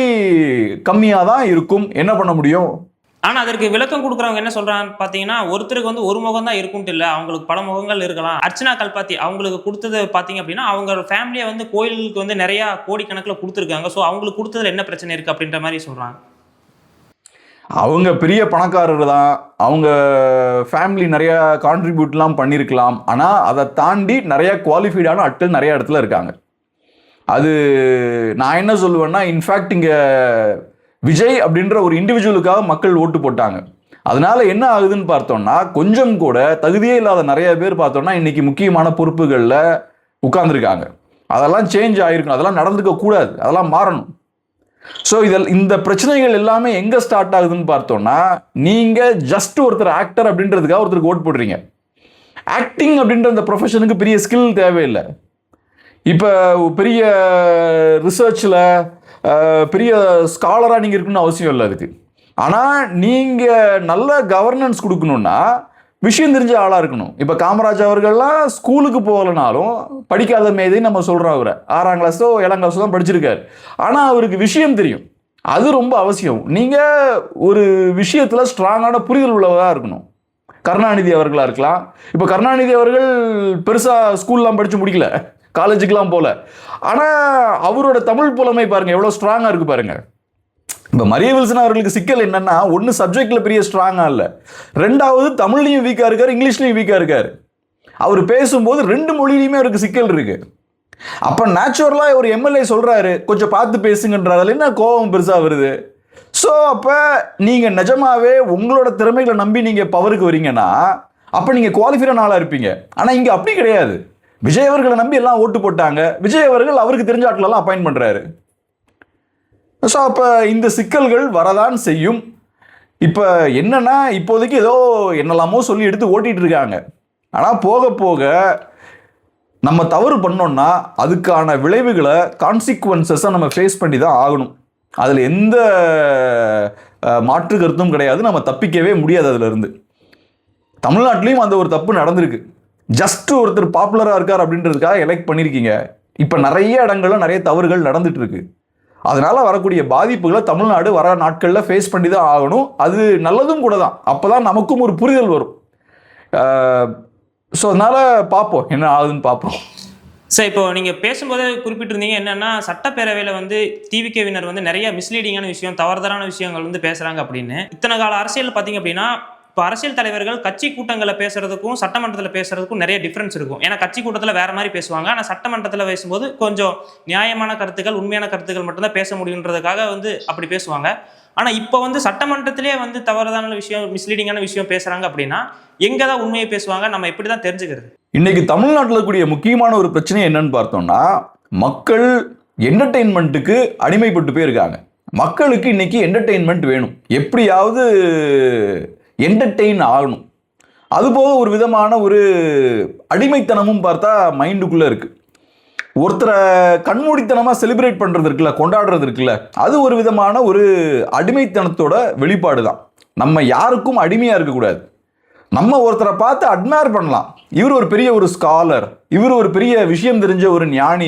கம்மியாக தான் இருக்கும். என்ன பண்ண முடியும்? ஆனால் அதற்கு விளக்கம் கொடுக்குறவங்க என்ன சொல்கிறான்னு பார்த்தீங்கன்னா, ஒருத்தருக்கு வந்து ஒரு முகம் தான் இருக்குன்ட்டு இல்லை, அவங்களுக்கு பல முகங்கள் இருக்கலாம். அர்ச்சனா கல்பாத்தி அவங்களுக்கு கொடுத்தது பார்த்தீங்க அப்படின்னா, அவங்க ஃபேமிலியை வந்து கோயிலுக்கு வந்து நிறையா கோடிக்கணக்கில் கொடுத்துருக்காங்க. ஸோ அவங்களுக்கு கொடுத்ததுல என்ன பிரச்சனை இருக்குது அப்படின்ற மாதிரி சொல்கிறாங்க. அவங்க பெரிய பணக்காரர் தான், அவங்க ஃபேமிலி நிறையா கான்ட்ரிபியூட்லாம் பண்ணியிருக்கலாம். ஆனால் அதை தாண்டி நிறைய குவாலிஃபைடான ஆட்கள் நிறைய இடத்துல இருக்காங்க. அது நான் என்ன சொல்லுவேன்னா, இன்ஃபேக்ட் இங்கே விஜய் அப்படின்ற ஒரு இண்டிவிஜுவலுக்காக மக்கள் ஓட்டு போட்டாங்க. அதனால என்ன ஆகுதுன்னு பார்த்தோம்னா, கொஞ்சம் கூட தகுதியே இல்லாத நிறைய பேர் பார்த்தோம்னா இன்னைக்கு முக்கியமான பொறுப்புகளில் உட்கார்ந்துருக்காங்க. அதெல்லாம் சேஞ்ச் ஆகிருக்கணும், அதெல்லாம் நடந்துக்க கூடாது, அதெல்லாம் மாறணும். ஸோ இந்த பிரச்சனைகள் எல்லாமே எங்கே ஸ்டார்ட் ஆகுதுன்னு பார்த்தோம்னா, நீங்கள் ஜஸ்ட் ஒருத்தர் ஆக்டர் அப்படின்றதுக்காக ஒருத்தருக்கு ஓட்டு போடுறீங்க. ஆக்டிங் அப்படின்ற அந்த ப்ரொஃபஷனுக்கு பெரிய ஸ்கில் தேவையில்லை. இப்போ பெரிய ரிசர்ச்சில் பெரிய ஸ்காலராக நீங்கள் இருக்கணும்னு அவசியம் இல்லை அதுக்கு. ஆனால் நீங்கள் நல்ல கவர்னன்ஸ் கொடுக்கணுன்னா விஷயம் தெரிஞ்ச ஆளாக இருக்கணும். இப்போ காமராஜ் அவர்கள்லாம் ஸ்கூலுக்கு போகலனாலும் படிக்காத மேதை நம்ம சொல்கிறோம். அவரை 6ஆம் கிளாஸோ 7ஆம் கிளாஸோ தான் படிச்சிருக்காரு. ஆனால் அவருக்கு விஷயம் தெரியும், அது ரொம்ப அவசியம். நீங்கள் ஒரு விஷயத்தில் ஸ்ட்ராங்கான புரிதல் உள்ளவராக இருக்கணும். கருணாநிதி அவர்களாக இருக்கலாம். இப்போ கருணாநிதி அவர்கள் பெருசாக ஸ்கூல்லாம் படித்து முடிக்கல, காலேஜுக்கெலாம் போகல. ஆனால் அவரோட தமிழ் புலமை பாருங்கள் எவ்வளோ ஸ்ட்ராங்காக இருக்குது பாருங்கள். இப்போ மரிய வில்சன் அவர்களுக்கு சிக்கல் என்னன்னா, ஒன்று சப்ஜெக்டில் பெரிய ஸ்ட்ராங்காக இல்லை, ரெண்டாவது தமிழ்லையும் வீக்காக இருக்கார், இங்கிலீஷ்லையும் வீக்காக இருக்கார். அவர் பேசும்போது 2 மொழியிலையுமே அவருக்கு சிக்கல் இருக்கு. அப்போ நேச்சுரலாக ஒரு எம்எல்ஏ சொல்கிறாரு கொஞ்சம் பார்த்து பேசுங்கன்றதால என்ன கோபம் பெருசாக வருது? ஸோ அப்போ நீங்கள் நிஜமாவே உங்களோட திறமைகளை நம்பி நீங்கள் பவருக்கு வரீங்கன்னா அப்போ நீங்கள் குவாலிஃபைடான ஆளாக இருப்பீங்க. ஆனால் இங்கே அப்படி கிடையாது. விஜய் அவர்களை நம்பி எல்லாம் ஓட்டு போட்டாங்க, விஜய் அவர்கள் அவருக்கு தெரிஞ்ச ஆட்களெல்லாம் அப்பாயின்ட் பண்ணுறாரு. ஸோ அப்போ இந்த சிக்கல்கள் வரதான் செய்யும். இப்போ என்னன்னா, இப்போதைக்கு ஏதோ என்னெல்லாமோ சொல்லி எடுத்து ஓட்டிகிட்டு இருக்காங்க. ஆனால் போக போக நம்ம தவறு பண்ணோம்னா அதுக்கான விளைவுகளை கான்சிக்வன்சஸை நம்ம ஃபேஸ் பண்ணி தான் ஆகணும். அதில் எந்த மாற்று கருத்தும் கிடையாது. நம்ம தப்பிக்கவே முடியாது அதிலிருந்து. தமிழ்நாட்டிலையும் அந்த ஒரு தப்பு நடந்திருக்கு. ஜஸ்ட் ஒருத்தர் பாப்புலராக இருக்கார் அப்படின்றதுக்காக எலெக்ட் பண்ணியிருக்கீங்க. இப்போ நிறைய இடங்கள்ல நிறைய தவறுகள் நடந்துட்டு இருக்கு. அதனால வரக்கூடிய பாதிப்புகளை தமிழ்நாடு வர நாட்களில் ஃபேஸ் பண்ணி தான் ஆகணும். அது நல்லதும் கூட தான். அப்போ தான் நமக்கும் ஒரு புரிதல் வரும். ஸோ அதனால பார்ப்போம் என்ன ஆகுதுன்னு பார்ப்போம். சார், இப்போ நீங்கள் பேசும்போது குறிப்பிட்டிருந்தீங்க என்னென்னா சட்டப்பேரவையில் வந்து டிவிகேவினர் வந்து நிறைய மிஸ்லீடிங்கான விஷயம், தவறுதலான விஷயங்கள் வந்து பேசுகிறாங்க அப்படின்னு. இத்தனை கால அரசியல் பார்த்தீங்க அப்படின்னா, இப்போ அரசியல் தலைவர்கள் கட்சி கூட்டங்களை பேசுறதுக்கும் சட்டமன்றத்தில் பேசுறதுக்கும் நிறைய டிஃப்ரென்ஸ் இருக்கும். ஏன்னா கட்சி கூட்டத்தில் வேற மாதிரி பேசுவாங்க, ஆனால் சட்டமன்றத்தில் பேசும்போது கொஞ்சம் நியாயமான கருத்துக்கள், உண்மையான கருத்துக்கள் மட்டும்தான் பேச முடியுன்றதுக்காக வந்து அப்படி பேசுவாங்க. ஆனால் இப்போ வந்து சட்டமன்றத்திலே வந்து தவறுதான விஷயம், மிஸ்லீடிங்கான விஷயம் பேசுகிறாங்க அப்படின்னா எங்கே தான் உண்மையை பேசுவாங்க, நம்ம எப்படி தான் தெரிஞ்சுக்கிறது? இன்னைக்கு தமிழ்நாட்டில் கூடிய முக்கியமான ஒரு பிரச்சனை என்னன்னு பார்த்தோம்னா, மக்கள் என்டர்டெயின்மெண்ட்டுக்கு அடிமைப்பட்டு போயிருக்காங்க. மக்களுக்கு இன்னைக்கு என்டர்டெயின்மெண்ட் வேணும், எப்படியாவது என்டர்டெயின் ஆகணும். அதுபோக ஒரு விதமான ஒரு அடிமைத்தனமும் பார்த்தா மைண்டுக்குள்ளே இருக்கு. ஒருத்தரை கண்மூடித்தனமாக செலிப்ரேட் பண்ணுறது இருக்குல்ல, கொண்டாடுறது இருக்குல்ல, அது ஒரு விதமான ஒரு அடிமைத்தனத்தோட வெளிப்பாடு தான். நம்ம யாருக்கும் அடிமையாக இருக்கக்கூடாது. நம்ம ஒருத்தரை பார்த்து அட்மையர் பண்ணலாம். இவர் ஒரு பெரிய ஒரு ஸ்காலர், இவர் ஒரு பெரிய விஷயம் தெரிஞ்ச ஒரு ஞானி,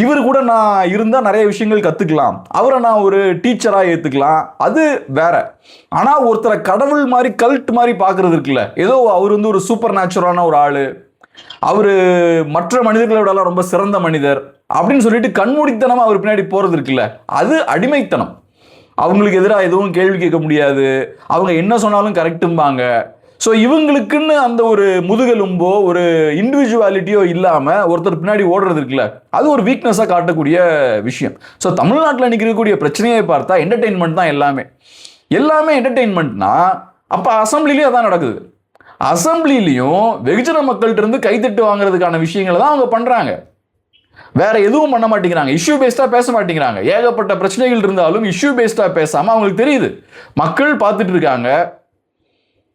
இவர் கூட நான் இருந்தால் நிறைய விஷயங்கள் கற்றுக்கலாம், அவரை நான் ஒரு டீச்சராக ஏற்றுக்கலாம், அது வேற. ஆனால் ஒருத்தரை கடவுள் மாதிரி கல்ட் மாதிரி பார்க்கறது இருக்குல்ல, ஏதோ அவர் வந்து ஒரு சூப்பர் நேச்சுரலான ஒரு ஆள், அவர் மற்ற மனிதர்களை விடலாம் ரொம்ப சிறந்த மனிதர் அப்படின்னு சொல்லிட்டு கண்மூடித்தனமாக அவர் பின்னாடி போகிறது இருக்குல்ல, அது அடிமைத்தனம். அவங்களுக்கு எதிராக எதுவும் கேள்வி கேட்க முடியாது, அவங்க என்ன சொன்னாலும் கரெக்டும்பாங்க. ஸோ இவங்களுக்குன்னு அந்த ஒரு முதுகெலும்போ ஒரு இண்டிவிஜுவாலிட்டியோ இல்லாமல் ஒருத்தர் பின்னாடி ஓடுறது இருக்குல்ல, அது ஒரு வீக்னஸாக காட்டக்கூடிய விஷயம். ஸோ தமிழ்நாட்டில் இன்னைக்கு இருக்கக்கூடிய பிரச்சனையை பார்த்தா என்டர்டெயின்மெண்ட் தான் எல்லாமே என்டர்டெயின்மெண்ட்னா, அப்போ அசம்பிளிலேயும் அதான் நடக்குது. அசம்பிளிலையும் வெகுஜன மக்கள்கிட்ட இருந்து கைத்தட்டு வாங்குறதுக்கான விஷயங்களை தான் அவங்க பண்ணுறாங்க. வேற எதுவும் பண்ண மாட்டேங்கிறாங்க. இஷ்யூ பேஸ்டாக பேச மாட்டேங்கிறாங்க. ஏகப்பட்ட பிரச்சனைகள் இருந்தாலும் இஷ்யூ பேஸ்டாக பேசாமல் அவங்களுக்கு தெரியுது, மக்கள் பார்த்துட்டு இருக்காங்க,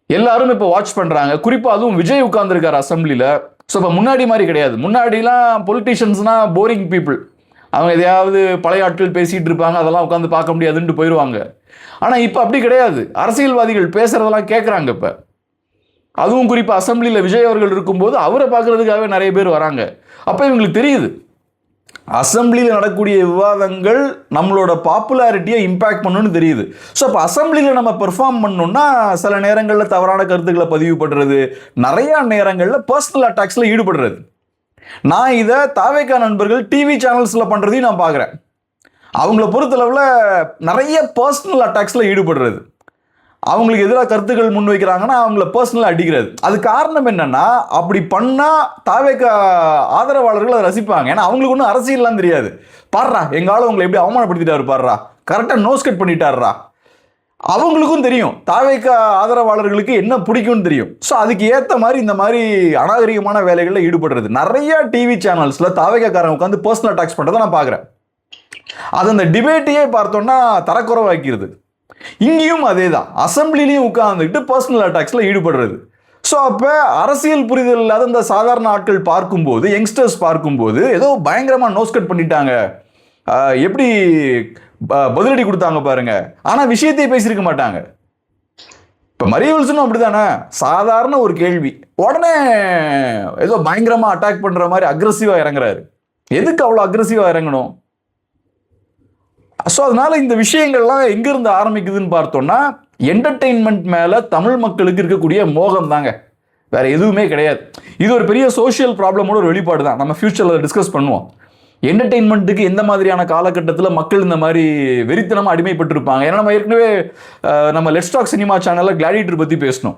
எல்லாரும் இப்போ வாட்ச் பண்ணுறாங்க. குறிப்பாக அதுவும் விஜய் உட்கார்ந்துருக்காரு அசம்பிளியில். ஸோ இப்போ முன்னாடி மாதிரி கிடையாது. முன்னாடிலாம் பொலிட்டீஷியன்ஸ்னா போரிங் பீப்புள், அவங்க எதையாவது பழைய ஆட்கள் பேசிகிட்டு இருப்பாங்க, அதெல்லாம் உட்காந்து பார்க்க முடியாதுன்ட்டு போயிடுவாங்க. ஆனால் இப்போ அப்படி கிடையாது. அரசியல்வாதிகள் பேசுகிறதெல்லாம் கேட்குறாங்க. இப்போ அதுவும் குறிப்பாக அசம்பிளியில் விஜய் அவர்கள் இருக்கும்போது அவரை பார்க்குறதுக்காகவே நிறைய பேர் வராங்க. அப்போ இவங்களுக்கு தெரியுது அசம்பிளியில் நடக்கக்கூடிய விவாதங்கள் நம்மளோட பாப்புலாரிட்டியை இம்பேக்ட் பண்ணணும்னு தெரியுது. ஸோ அப்போ அசம்பிளியில் நம்ம பெர்ஃபார்ம் பண்ணணும்னா சில நேரங்களில் தவறான கருத்துக்களை பதிவு பண்ணுறது, நிறையா நேரங்களில் பர்சனல் அட்டாக்ஸில் ஈடுபடுறது. நான் இதை தாவேகா நண்பர்கள் டிவி சேனல்ஸில் பண்ணுறதையும் நான் பார்க்குறேன். அவங்கள பொறுத்தளவில் நிறைய பர்சனல் அட்டாக்ஸில் ஈடுபடுறது, அவங்களுக்கு எதிராக கருத்துக்கள் முன்வைக்கிறாங்கன்னா அவங்கள பர்சனலாக அடிக்கிறது. அது காரணம் என்னன்னா, அப்படி பண்ணால் தாவேகா ஆதரவாளர்கள் அதை ரசிப்பாங்க. ஏன்னா அவங்களுக்கு ஒன்றும் அரசியல்லாம் தெரியாது. பாடுறா எங்காலும் உங்களை எப்படி அவமானப்படுத்திட்டாரு, பாடுறா கரெக்டாக நோஸ்கட் பண்ணிட்டாருடா. அவங்களுக்கும் தெரியும் தாவேகா ஆதரவாளர்களுக்கு என்ன பிடிக்கும்னு தெரியும். ஸோ அதுக்கு ஏற்ற மாதிரி இந்த மாதிரி அநாகரிகமான வேலைகளில் ஈடுபடுறது. நிறைய டிவி சேனல்ஸில் தாவேகாக்காரங்க உட்காந்து பர்சனல் அட்டாக்ஸ் பண்ணுறதை நான் பார்க்குறேன். அது அந்த டிபேட்டையே பார்த்தோன்னா தரக்குறைவாக்கிறது. இங்கேயும் அதே தான், அசம்பிளிலையும் உட்கார்ந்துக்கிட்டு பர்சனல் அட்டாக்ஸில் ஈடுபடுறது. ஸோ அப்போ அரசியல் புரிதல் இல்லாத இந்த சாதாரண ஆட்கள் பார்க்கும்போது, யங்ஸ்டர்ஸ் பார்க்கும்போது ஏதோ பயங்கரமாக நோஸ்கட் பண்ணிட்டாங்க, எப்படி பதிலடி கொடுத்தாங்க பாருங்க, ஆனால் விஷயத்தை பேசியிருக்க மாட்டாங்க. இப்போ மரியவில்சனும் அப்படி தானே, சாதாரண ஒரு கேள்வி உடனே ஏதோ பயங்கரமாக அட்டாக் பண்ணுற மாதிரி அக்ரெசிவாக இறங்குறாரு. எதுக்கு அவ்வளோ அக்ரெசிவாக இறங்கணும்? ஸோ அதனால இந்த விஷயங்கள்லாம் எங்கிருந்து ஆரம்பிக்குதுன்னு பார்த்தோம்னா, என்டர்டெயின்மெண்ட் மேலே தமிழ் மக்களுக்கு இருக்கக்கூடிய மோகம் தாங்க, வேற எதுவுமே கிடையாது. இது ஒரு பெரிய சோஷியல் ப்ராப்ளமோட ஒரு வெளிப்பாடு தான். நம்ம ஃபியூச்சரில் டிஸ்கஸ் பண்ணுவோம். என்டர்டெயின்மெண்ட்டுக்கு எந்த மாதிரியான காலகட்டத்தில் மக்கள் இந்த மாதிரி வெறித்தனமாக அடிமைப்பட்டிருப்பாங்க. ஏன்னா நம்ம ஏற்கனவே நம்ம லெட்ஸ் டாக் சினிமா சேனலில் கிளாடியேட்டர் பற்றி பேசணும்.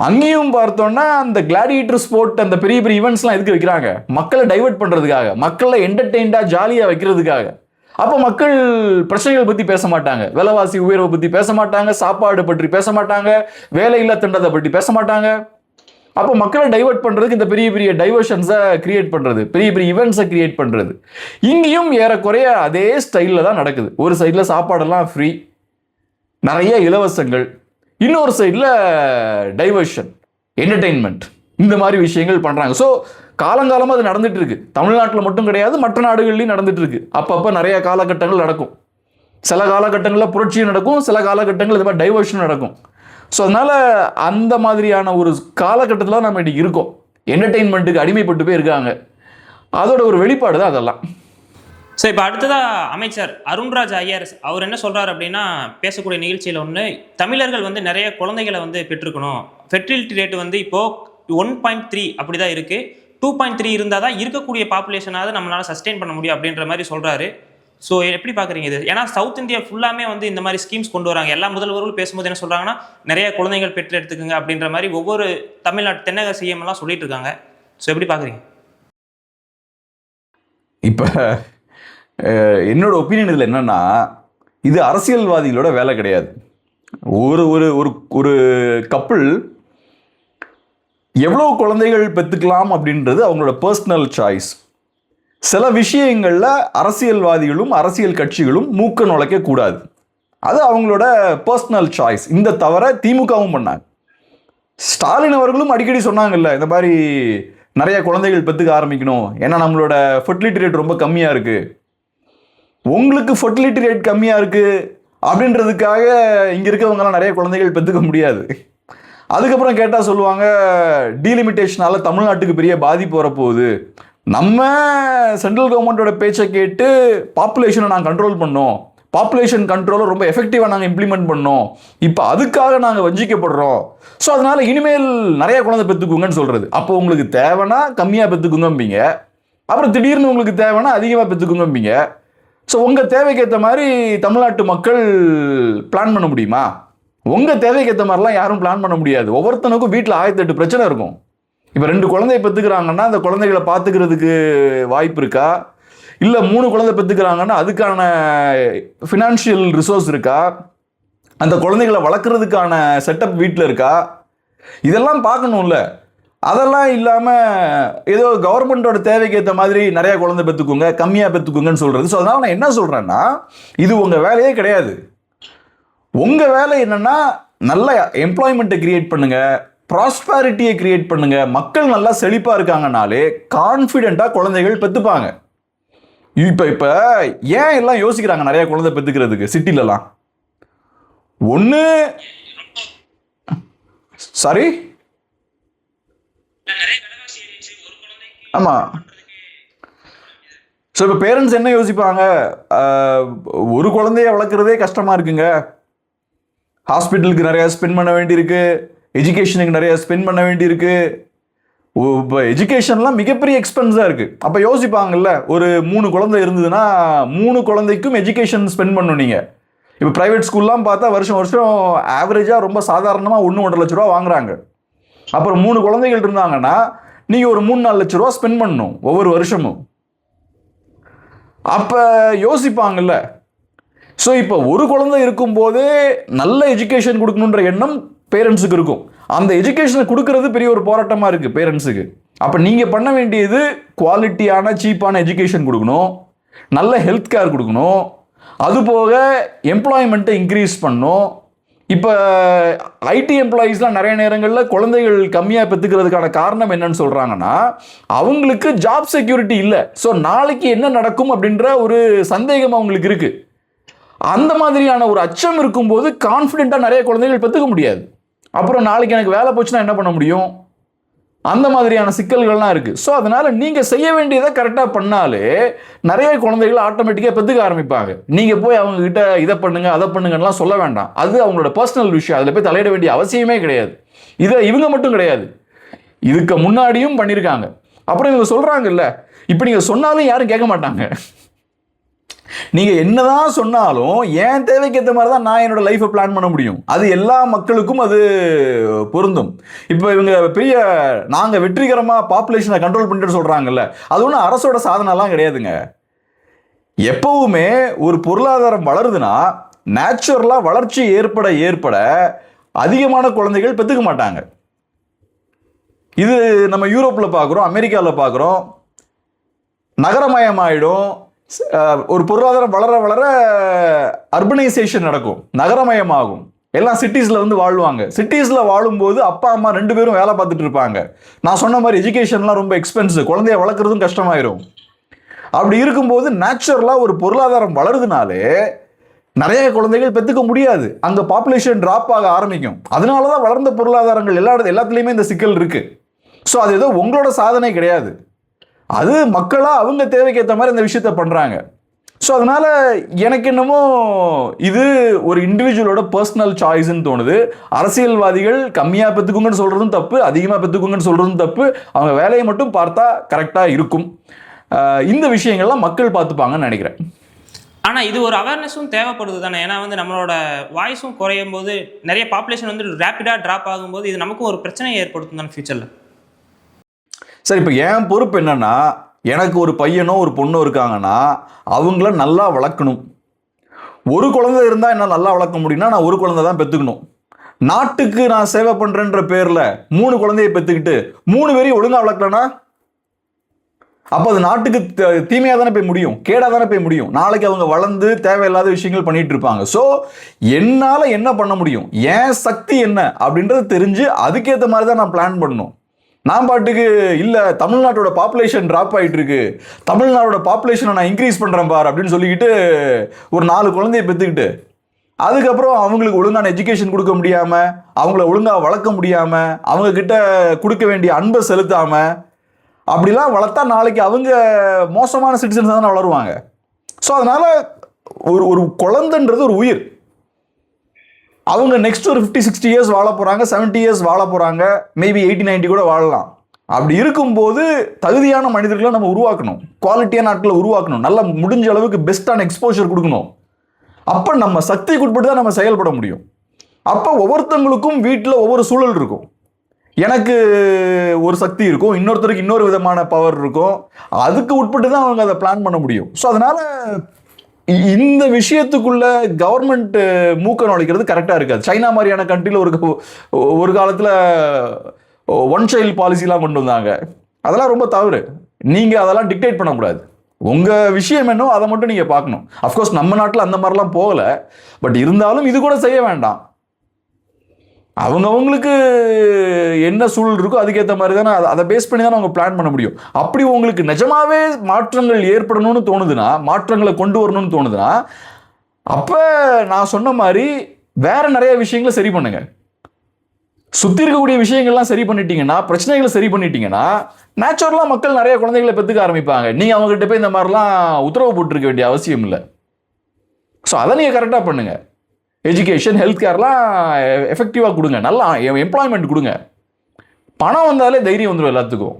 அங்கேயும் பார்த்தோம்னா அந்த கிளாடியேட்டர் ஸ்போர்ட், அந்த பெரிய பெரிய ஈவெண்ட்ஸ்லாம் எதுக்கு வைக்கிறாங்க? மக்களை டைவர்ட் பண்ணுறதுக்காக, மக்களை என்டர்டெயின்டாக ஜாலியாக வைக்கிறதுக்காக. அப்போ மக்கள் பிரச்சனைகள் பற்றி பேச மாட்டாங்க, விலைவாசி உயர்வை பற்றி பேச மாட்டாங்க, சாப்பாடு பற்றி பேச மாட்டாங்க, வேலையில்லா திண்டத்தை பற்றி பேச மாட்டாங்க. அப்போ மக்களை டைவர்ட் பண்ணுறதுக்கு இந்த பெரிய பெரிய டைவர்ஷன்ஸை கிரியேட் பண்ணுறது, பெரிய பெரிய ஈவெண்ட்ஸை கிரியேட் பண்ணுறது. இங்கேயும் ஏறக்குறைய அதே ஸ்டைலில் தான் நடக்குது. ஒரு சைடில் சாப்பாடெல்லாம் ஃப்ரீ, நிறைய இலவசங்கள், இன்னொரு சைடில் டைவர்ஷன், என்டர்டெயின்மெண்ட், இந்த மாதிரி விஷயங்கள் பண்ணுறாங்க. ஸோ காலங்காலமாக அது நடந்துட்டு இருக்கு. தமிழ்நாட்டில் மட்டும் கிடையாது, மற்ற நாடுகள்லையும் நடந்துட்டு இருக்கு. அப்பப்போ நிறைய காலகட்டங்கள் நடக்கும். சில காலகட்டங்களில் புரட்சியும் நடக்கும், சில காலகட்டங்கள் இது மாதிரி டைவர்ஷன் நடக்கும். ஸோ அதனால அந்த மாதிரியான ஒரு காலகட்டத்தில் நம்ம இன்னைக்கு இருக்கோம். என்டர்டெயின்மெண்ட்டுக்கு அடிமைப்பட்டு போய் இருக்காங்க. அதோட ஒரு வெளிப்பாடு தான் அதெல்லாம். ஸோ இப்போ அடுத்ததாக அமைச்சர் அருண்ராஜ் ஐயர் அவர் என்ன சொல்கிறார் அப்படின்னா, பேசக்கூடிய நிகழ்ச்சியில் ஒன்று, தமிழர்கள் வந்து நிறைய குழந்தைகளை வந்து பெற்றுக்கணும். ஃபெர்டிலிட்டி ரேட்டு வந்து இப்போது 1.3 அப்படி தான் இருக்குது. 2.3 இருந்தால் தான் இருக்கக்கூடிய பாப்புலேஷனாவது நம்மளால் சஸ்டெயின் பண்ண முடியும் அப்படின்ற மாதிரி சொல்கிறாரு. ஸோ எப்படி பார்க்குறீங்க இது? ஏன்னா சவுத் இந்தியா ஃபுல்லாமே வந்து இந்த மாதிரி ஸ்கீம்ஸ் கொண்டு வராங்க. எல்லா முதல்வர்களும் பேசும்போது என்ன சொல்கிறாங்கன்னா, நிறைய குழந்தைகள் பெற்று எடுத்துக்கோங்க அப்படின்ற மாதிரி ஒவ்வொரு தமிழ்நாட்டு தென்னக சிஎம் எல்லாம் சொல்லிட்டு இருக்காங்க. ஸோ எப்படி பார்க்குறீங்க? இப்போ என்னோட ஒப்பீனியன் இதில் என்னன்னா, இது அரசியல்வாதிகளோட வேலை கிடையாது. ஒரு ஒரு ஒரு ஒரு கப்புள் எவ்வளோ குழந்தைகள் பெற்றுக்கலாம் அப்படின்றது அவங்களோட பர்சனல் சாய்ஸ். சில விஷயங்களில் அரசியல்வாதிகளும் அரசியல் கட்சிகளும் மூக்க நுழைக்க கூடாது. அது அவங்களோட பர்சனல் சாய்ஸ். இந்த தவிர திமுகவும் பண்ணாங்க. ஸ்டாலின் அவர்களும் அடிக்கடி சொன்னாங்கல்ல, இந்த மாதிரி நிறைய குழந்தைகள் பெற்றுக்க ஆரம்பிக்கணும், ஏன்னா நம்மளோட ஃபெர்டிலிட்டி ரேட் ரொம்ப கம்மியாக இருக்குது. உங்களுக்கு ஃபெர்டிலிட்டி ரேட் கம்மியாக இருக்குது அப்படின்றதுக்காக இங்கே இருக்கவங்கலாம் நிறைய குழந்தைகள் பெற்றுக்க முடியாது. அதுக்கப்புறம் கேட்டால் சொல்லுவாங்க, டீலிமிட்டேஷனால் தமிழ்நாட்டுக்கு பெரிய பாதிப்பு வரப்போகுது, நம்ம சென்ட்ரல் கவர்மெண்ட்டோட பேச்சை கேட்டு பாப்புலேஷனை நாங்கள் கண்ட்ரோல் பண்ணோம், பாப்புலேஷன் கண்ட்ரோலை ரொம்ப எஃபெக்டிவாக நாங்கள் இம்ப்ளிமெண்ட் பண்ணோம், இப்போ அதுக்காக நாங்கள் வஞ்சிக்கப்படுறோம், ஸோ அதனால் இனிமேல் நிறைய குழந்தை பெற்றுக்குங்கன்னு சொல்கிறது. அப்போ உங்களுக்கு தேவைன்னா கம்மியாக பெற்றுக்குங்கம்பீங்க, அப்புறம் திடீர்னு உங்களுக்கு தேவைன்னா அதிகமாக பெற்றுக்குங்கம்பீங்க. ஸோ உங்கள் தேவைக்கு ஏற்ற மாதிரி தமிழ்நாட்டு மக்கள் பிளான் பண்ண முடியுமா? உங்கள் தேவைக்கு ஏற்ற மாதிரிலாம் யாரும் பிளான் பண்ண முடியாது. ஒவ்வொருத்தனுக்கும் வீட்டில் 1008 பிரச்சனை இருக்கும். இப்போ 2 குழந்தைய பெற்றுக்கிறாங்கன்னா அந்த குழந்தைகளை பார்த்துக்கிறதுக்கு வாய்ப்பு இருக்கா? இல்லை 3 குழந்தை பெற்றுக்கிறாங்கன்னா அதுக்கான ஃபினான்ஷியல் ரிசோர்ஸ் இருக்கா? அந்த குழந்தைகளை வளர்க்குறதுக்கான செட்டப் வீட்டில் இருக்கா? இதெல்லாம் பார்க்கணும்ல. அதெல்லாம் இல்லாமல் ஏதோ கவர்மெண்ட்டோட தேவைக்கு ஏற்ற மாதிரி நிறையா குழந்தை பெற்றுக்குங்க, கம்மியாக பெற்றுக்குங்கன்னு சொல்கிறது. ஸோ அதனால் நான் என்ன சொல்கிறேன்னா, இது உங்கள் வேலையே கிடையாது. உங்கள் வேலை என்னென்னா, நல்ல எம்ப்ளாய்மெண்ட்டை கிரியேட் பண்ணுங்கள், ப்ராஸ்பேரிட்டியை கிரியேட் பண்ணுங்கள். மக்கள் நல்லா செழிப்பாக இருக்காங்கனாலே கான்ஃபிடெண்ட்டாக குழந்தைகள் பெற்றுப்பாங்க. இப்போ ஏன் எல்லாம் யோசிக்கிறாங்க நிறைய குழந்தை பெற்றுக்கிறதுக்கு சிட்டிலலாம்? ஒன்று சாரி ஆமாம். ஸோ இப்போ பேரண்ட்ஸ் என்ன யோசிப்பாங்க, ஒரு குழந்தைய வளர்க்குறதே கஷ்டமாக இருக்குங்க, ஹாஸ்பிட்டலுக்கு நிறையா ஸ்பெண்ட் பண்ண வேண்டியிருக்கு, எஜுகேஷனுக்கு நிறையா ஸ்பெண்ட் பண்ண வேண்டியிருக்கு, இப்போ எஜுகேஷன்லாம் மிகப்பெரிய எக்ஸ்பென்ஸாக இருக்குது. அப்போ யோசிப்பாங்கல்ல, ஒரு 3 குழந்தை இருந்ததுன்னா 3 குழந்தைக்கும் எஜுகேஷன் ஸ்பெண்ட் பண்ணணும். நீங்கள் இப்போ ப்ரைவேட் ஸ்கூல்லாம் பார்த்தா வருஷம் வருஷம் ஆவரேஜாக ரொம்ப சாதாரணமாக 1-1.5 லட்ச ரூபா வாங்குறாங்க. அப்புறம் 3 குழந்தைகள் இருந்தாங்கன்னா நீங்கள் ஒரு 3-4 லட்ச ரூபா ஸ்பெண்ட் பண்ணணும் ஒவ்வொரு வருஷமும். அப்போ யோசிப்பாங்கல்ல. ஸோ இப்போ ஒரு குழந்தை இருக்கும்போதே நல்ல எஜுகேஷன் கொடுக்கணுன்ற எண்ணம் பேரண்ட்ஸுக்கு இருக்கும். அந்த எஜுகேஷனை கொடுக்கறது பெரிய ஒரு போராட்டமாக இருக்குது பேரண்ட்ஸுக்கு. அப்போ நீங்கள் பண்ண வேண்டியது குவாலிட்டியான சீப்பான எஜுகேஷன் கொடுக்கணும், நல்ல ஹெல்த் கேர் கொடுக்கணும், அதுபோக எம்ப்ளாய்மெண்ட்டை இன்க்ரீஸ் பண்ணணும். இப்போ ஐடி எம்ப்ளாயீஸ்லாம் நிறைய நேரங்களில் குழந்தைகள் கம்மியாக பெற்றுக்கிறதுக்கான காரணம் என்னன்னு சொல்கிறாங்கன்னா, அவங்களுக்கு ஜாப் செக்யூரிட்டி இல்லை. ஸோ நாளைக்கு என்ன நடக்கும் அப்படின்ற ஒரு சந்தேகம் அவங்களுக்கு இருக்குது. அந்த மாதிரியான ஒரு அச்சம் இருக்கும்போது கான்ஃபிடென்ட்டாக நிறைய குழந்தைகள் பெற்றுக்க முடியாது. அப்புறம் நாளைக்கு எனக்கு வேலை போச்சுன்னா என்ன பண்ண முடியும்? அந்த மாதிரியான சிக்கல்கள்லாம் இருக்குது. ஸோ அதனால் நீங்கள் செய்ய வேண்டியதை கரெக்டாக பண்ணாலே நிறைய குழந்தைகள் ஆட்டோமேட்டிக்காக பெற்றுக்க ஆரம்பிப்பாங்க. நீங்கள் போய் அவங்கக்கிட்ட இதை பண்ணுங்க அதை பண்ணுங்கலாம் சொல்ல வேண்டாம். அது அவங்களோட பர்சனல் விஷயம், அதில் போய் தலையிட வேண்டிய அவசியமே கிடையாது. இதை இவங்க மட்டும் கிடையாது, இதுக்கு முன்னாடியும் பண்ணியிருக்காங்க. அப்புறம் இவங்க சொல்கிறாங்கல்ல, இப்போ நீங்கள் சொன்னாலும் யாரும் கேட்க மாட்டாங்க. நீங்கள் என்னதான் சொன்னாலும் என் தேவைக்கு ஏற்ற மாதிரி தான் நான் என்னோட லைஃப்பை பிளான் பண்ண முடியும். அது எல்லா மக்களுக்கும் அது பொருந்தும். இப்போ இவங்க பெரிய நாங்கள் வெற்றிகரமாக பாப்புலேஷனை கண்ட்ரோல் பண்ணிட்டு சொல்கிறாங்கல்ல, அது ஒன்றும் அரசோட சாதனைலாம் கிடையாதுங்க. எப்பவுமே ஒரு பொருளாதாரம் வளருதுன்னா நேச்சுரலாக வளர்ச்சி ஏற்பட ஏற்பட அதிகமான குழந்தைகள் பெற்றுக்க மாட்டாங்க. இது நம்ம யூரோப்பில் பார்க்குறோம், அமெரிக்காவில் பார்க்குறோம். நகரமயமாயிடும். ஒரு பொருளாதாரம் வளர வளர அர்பனைசேஷன் நடக்கும், நகரமயமாகும். எல்லாம் சிட்டிஸில் வந்து வாழ்வாங்க. சிட்டிஸில் வாழும்போது அப்பா அம்மா 2 பேரும் வேலை பார்த்துட்டு இருப்பாங்க. நான் சொன்ன மாதிரி எஜுகேஷன்லாம் ரொம்ப எக்ஸ்பென்சிவ், குழந்தைய வளர்க்குறதும் கஷ்டமாயிரும். அப்படி இருக்கும்போது நேச்சுரலாக ஒரு பொருளாதாரம் வளருதுனாலே நிறைய குழந்தைகள் பெற்றுக்க முடியாது, அங்கே பாப்புலேஷன் ட்ராப் ஆக ஆரம்பிக்கும். அதனால தான் வளர்ந்த பொருளாதாரங்கள் எல்லாத்துலேயுமே இந்த சிக்கல் இருக்குது. ஸோ அது ஏதோ உங்களோட சாதனை கிடையாது, அது மக்களாக அவங்க தேவைக்கு ஏற்ற மாதிரி இந்த விஷயத்த பண்ணுறாங்க. ஸோ அதனால் எனக்கு என்னமோ இது ஒரு இண்டிவிஜுவலோட பர்சனல் சாய்ஸ்ன்னு தோணுது. அரசியல்வாதிகள் கம்மியாக பெற்றுக்குங்கன்னு சொல்கிறதும் தப்பு, அதிகமாக பெற்றுக்குங்கன்னு சொல்கிறதும் தப்பு. அவங்க வேலையை மட்டும் பார்த்தா கரெக்டாக இருக்கும். இந்த விஷயங்கள்லாம் மக்கள் பார்த்துப்பாங்கன்னு நினைக்கிறேன். ஆனால் இது ஒரு அவேர்னஸும் தேவைப்படுது தானே. ஏன்னா வந்து நம்மளோட வாய்ஸும் குறையும் போது நிறைய பாப்புலேஷன் வந்து ரேப்பிடாக ட்ராப் ஆகும்போது இது நமக்கும் ஒரு பிரச்சனையை ஏற்படுத்தும் தானே ஃபியூச்சரில். சரி, இப்போ என் பொறுப்பு என்னன்னா, எனக்கு ஒரு பையனோ ஒரு பொண்ணோ இருக்காங்கன்னா அவங்கள நல்லா வளர்க்கணும். ஒரு குழந்தை இருந்தால் என்ன நல்லா வளர்க்க முடியும்னா நான் ஒரு குழந்தை தான் பெற்றுக்கணும். நாட்டுக்கு நான் சேவை பண்ணுறேன்ற பேரில் 3 குழந்தையை பெற்றுக்கிட்டு 3 பேரையும் ஒழுங்காக வளர்க்கலன்னா அப்போ அது நாட்டுக்கு தீமையாக தானே போய் முடியும், கேடாக தானே போய் முடியும். நாளைக்கு அவங்க வளர்ந்து தேவையில்லாத விஷயங்கள் பண்ணிட்டு இருப்பாங்க. ஸோ என்னால் என்ன பண்ண முடியும், என் சக்தி என்ன அப்படின்றது தெரிஞ்சு அதுக்கேற்ற மாதிரி தான் நான் பிளான் பண்ணணும். நான் பாட்டுக்கு இல்லை தமிழ்நாட்டோட பாப்புலேஷன் ட்ராப் ஆகிட்டு இருக்கு, தமிழ்நாட்டோட பாப்புலேஷனை நான் இன்க்ரீஸ் பண்ணுறேன் பார் அப்படின்னு சொல்லிக்கிட்டு ஒரு 4 குழந்தையை பெற்றுக்கிட்டு அதுக்கப்புறம் அவங்களுக்கு ஒழுங்கான எஜுகேஷன் கொடுக்க முடியாமல், அவங்கள ஒழுங்காக வளர்க்க முடியாமல், அவங்கக்கிட்ட கொடுக்க வேண்டிய அன்பை செலுத்தாமல் அப்படிலாம் வளர்த்தா நாளைக்கு அவங்க மோசமான சிட்டிசன்ஸ் தானே வளருவாங்க. ஸோ அதனால் ஒரு குழந்தைன்றது ஒரு உயிர். அவங்க நெக்ஸ்ட் ஒரு 50-60 இயர்ஸ் வாழ போகிறாங்க, 70 இயர்ஸ் வாழ போகிறாங்க, மேபி 80-90 கூட வாழலாம். அப்படி இருக்கும்போது தகுதியான மனிதர்களை நம்ம உருவாக்கணும், குவாலிட்டியான ஆட்களை உருவாக்கணும், நல்லா முடிஞ்ச அளவுக்கு பெஸ்ட்டான எக்ஸ்போஷர் கொடுக்கணும். அப்போ நம்ம சக்திக்கு உட்பட்டு தான் நம்ம செயல்பட முடியும். அப்போ ஒவ்வொருத்தவங்களுக்கும் வீட்டில் ஒவ்வொரு சூழல் இருக்கும். எனக்கு ஒரு சக்தி இருக்கும், இன்னொருத்தருக்கு இன்னொரு விதமான பவர் இருக்கும், அதுக்கு உட்பட்டு தான் அவங்க அதை பிளான் பண்ண முடியும். ஸோ அதனால் இந்த விஷயத்துக்குள்ள கவர்மெண்ட் மூக்க நுழைக்கிறது கரெக்டாக இருக்காது. சைனா மாதிரியான கண்ட்ரியில் ஒரு காலத்தில் 1 சைல்டு பாலிசிலாம் கொண்டு வந்தாங்க. அதெல்லாம் ரொம்ப தவறு. நீங்கள் அதெல்லாம் டிக்டேட் பண்ணக்கூடாது. உங்கள் விஷயம் என்னோ அதை மட்டும் நீங்கள் பார்க்கணும். அஃப்கோர்ஸ் நம்ம நாட்டில் அந்த மாதிரிலாம் போகலை, பட் இருந்தாலும் இது கூட செய்ய வேண்டாம். அவங்களுக்கு என்ன சூழல் இருக்கோ அதுக்கேற்ற மாதிரி தானே, அதை பேஸ் பண்ணி தானே அவங்க பிளான் பண்ண முடியும். அப்படி உங்களுக்கு நிஜமாவே மாற்றங்கள் ஏற்படணும்னு தோணுதுன்னா, மாற்றங்களை கொண்டு வரணும்னு தோணுதுன்னா, அப்போ நான் சொன்ன மாதிரி வேற நிறைய விஷயங்களை சரி பண்ணுங்க. சுற்றி இருக்கக்கூடிய விஷயங்கள்லாம் சரி பண்ணிட்டீங்கன்னா, பிரச்சனைகளை சரி பண்ணிட்டீங்கன்னா நேச்சுரலாக மக்கள் நிறைய குழந்தைகளை பெற்றுக்க ஆரம்பிப்பாங்க. நீங்கள் அவங்ககிட்ட போய் இந்த மாதிரிலாம் உத்தரவு போட்டிருக்க வேண்டிய அவசியம் இல்லை. ஸோ அதை நீங்கள் கரெக்டாக பண்ணுங்கள். எஜுகேஷன், ஹெல்த் கேர்லாம் எஃபெக்டிவாக கொடுங்க, நல்லா எம்ப்ளாய்மெண்ட் கொடுங்க. பணம் வந்தாலே தைரியம் வந்துடும் எல்லாத்துக்கும்.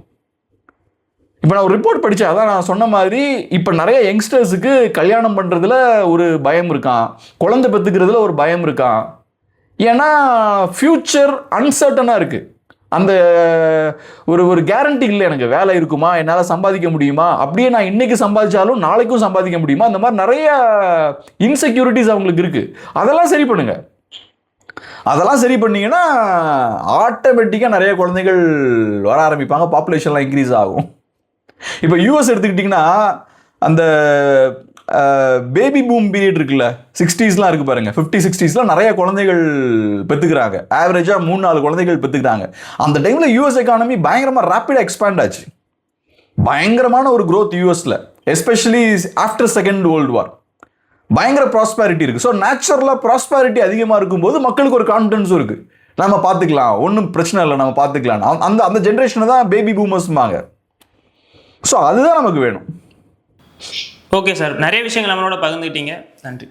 இப்போ நான் ஒரு ரிப்போர்ட் படித்தேன், அதான் நான் சொன்ன மாதிரி இப்போ நிறைய யங்ஸ்டர்ஸுக்கு கல்யாணம் பண்ணுறதுல ஒரு பயம் இருக்கான், குழந்தை பெற்றுக்கிறதுல ஒரு பயம் இருக்கான். ஏன்னா ஃப்யூச்சர் அன்சர்டனாக இருக்குது. அந்த ஒரு கேரண்டி இல்லை, எனக்கு வேலை இருக்குமா, என்னால் சம்பாதிக்க முடியுமா, அப்படியே நான் இன்னைக்கு சம்பாதிச்சாலும் நாளைக்கும் சம்பாதிக்க முடியுமா, அந்த மாதிரி நிறைய இன்செக்யூரிட்டிஸ் அவங்களுக்கு இருக்குது. அதெல்லாம் சரி பண்ணுங்க. அதெல்லாம் சரி பண்ணீங்கன்னா ஆட்டோமேட்டிக்காக நிறைய குழந்தைகள் வர ஆரம்பிப்பாங்க, பாப்புலேஷன்லாம் இன்க்ரீஸ் ஆகும். இப்போ யூஎஸ் எடுத்துக்கிட்டிங்கன்னா அந்த பேபி பூம் பீரியட் இருக்குல்ல, 60ஸ்லாம் இருக்குது பாருங்க, 50-60ஸ்லாம் நிறைய குழந்தைகள் பெற்றுக்கிறாங்க. ஆவரேஜாக 3-4 குழந்தைகள் பெற்றுக்கிறாங்க. அந்த டைமில் யூஎஸ் எக்கானமி பயங்கரமாக ரேப்பிடாக எக்ஸ்பேண்ட் ஆச்சு. பயங்கரமான ஒரு க்ரோத் யூஎஸில், especially after second world war பயங்கர ப்ராஸ்பேரிட்டி இருக்குது. ஸோ நேச்சுரலாக ப்ராஸ்பேரிட்டி அதிகமாக இருக்கும்போது மக்களுக்கு ஒரு கான்ஃபிடன்ஸும் இருக்குது, நம்ம பார்த்துக்கலாம், ஒன்றும் பிரச்சனை இல்லை, நம்ம பார்த்துக்கலாம். அந்த ஜென்ரேஷனை தான் பேபி பூமர்ஸ்மாங்க. ஸோ அதுதான் நமக்கு வேணும். ஓகே சார், நிறைய விஷயங்கள் நம்மளோட பகிர்ந்துக்கிட்டீங்க, நன்றி.